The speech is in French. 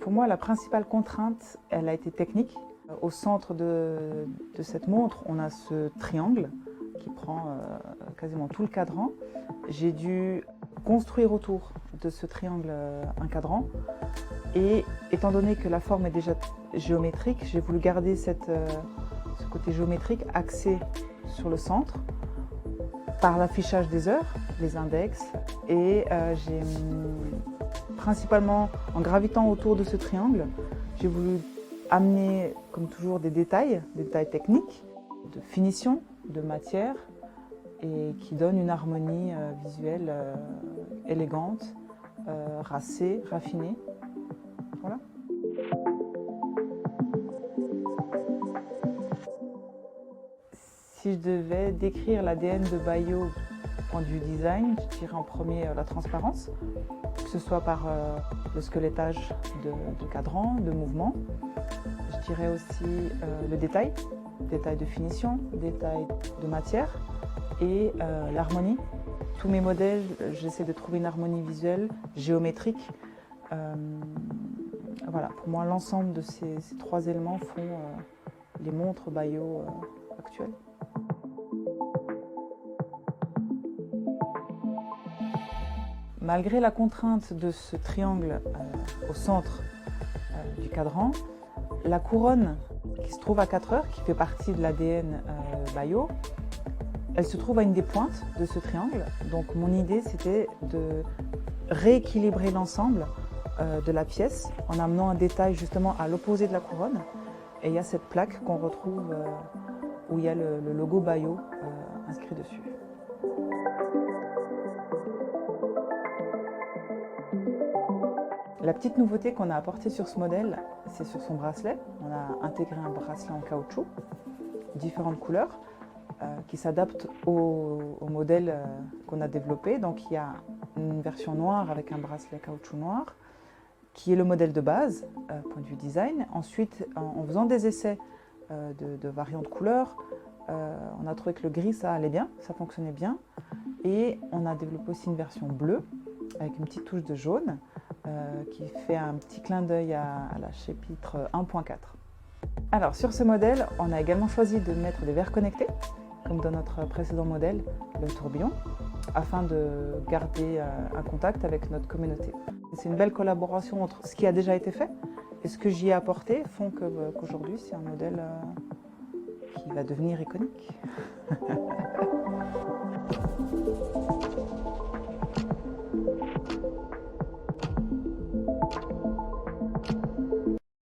Pour moi, la principale contrainte, elle a été technique. Au centre de cette montre, on a ce triangle qui prend quasiment tout le cadran. J'ai dû construire autour de ce triangle un cadran. Et étant donné que la forme est déjà géométrique, j'ai voulu garder ce côté géométrique axé sur le centre par l'affichage des heures, les index. Et j'ai principalement, en gravitant autour de ce triangle, j'ai voulu amener, comme toujours, des détails techniques, de finition, de matière, et qui donnent une harmonie visuelle élégante, racée, raffinée. Voilà. Si je devais décrire l'ADN de Bayo du point de vue design, je dirais en premier la transparence, que ce soit par le squelettage de cadran, de mouvement. Je dirais aussi le détail de finition, détail de matière et l'harmonie. Tous mes modèles, j'essaie de trouver une harmonie visuelle, géométrique. Voilà, pour moi, l'ensemble de ces trois éléments font les montres Bayo actuelles. Malgré la contrainte de ce triangle au centre du cadran, la couronne qui se trouve à 4 heures, qui fait partie de l'ADN Bayo, elle se trouve à une des pointes de ce triangle. Donc mon idée, c'était de rééquilibrer l'ensemble de la pièce en amenant un détail justement à l'opposé de la couronne. Et il y a cette plaque qu'on retrouve où il y a le logo Bayo inscrit dessus. La petite nouveauté qu'on a apportée sur ce modèle, c'est sur son bracelet. On a intégré un bracelet en caoutchouc, différentes couleurs, qui s'adaptent au modèle qu'on a développé. Donc il y a une version noire avec un bracelet caoutchouc noir, qui est le modèle de base, point de vue design. Ensuite, en faisant des essais de variantes couleurs, on a trouvé que le gris, ça allait bien, ça fonctionnait bien. Et on a développé aussi une version bleue, avec une petite touche de jaune, qui fait un petit clin d'œil à la chapitre 1.4. Alors sur ce modèle, on a également choisi de mettre des verres connectés, comme dans notre précédent modèle, le tourbillon, afin de garder un contact avec notre communauté. C'est une belle collaboration entre ce qui a déjà été fait et ce que j'y ai apporté, font qu'aujourd'hui c'est un modèle qui va devenir iconique.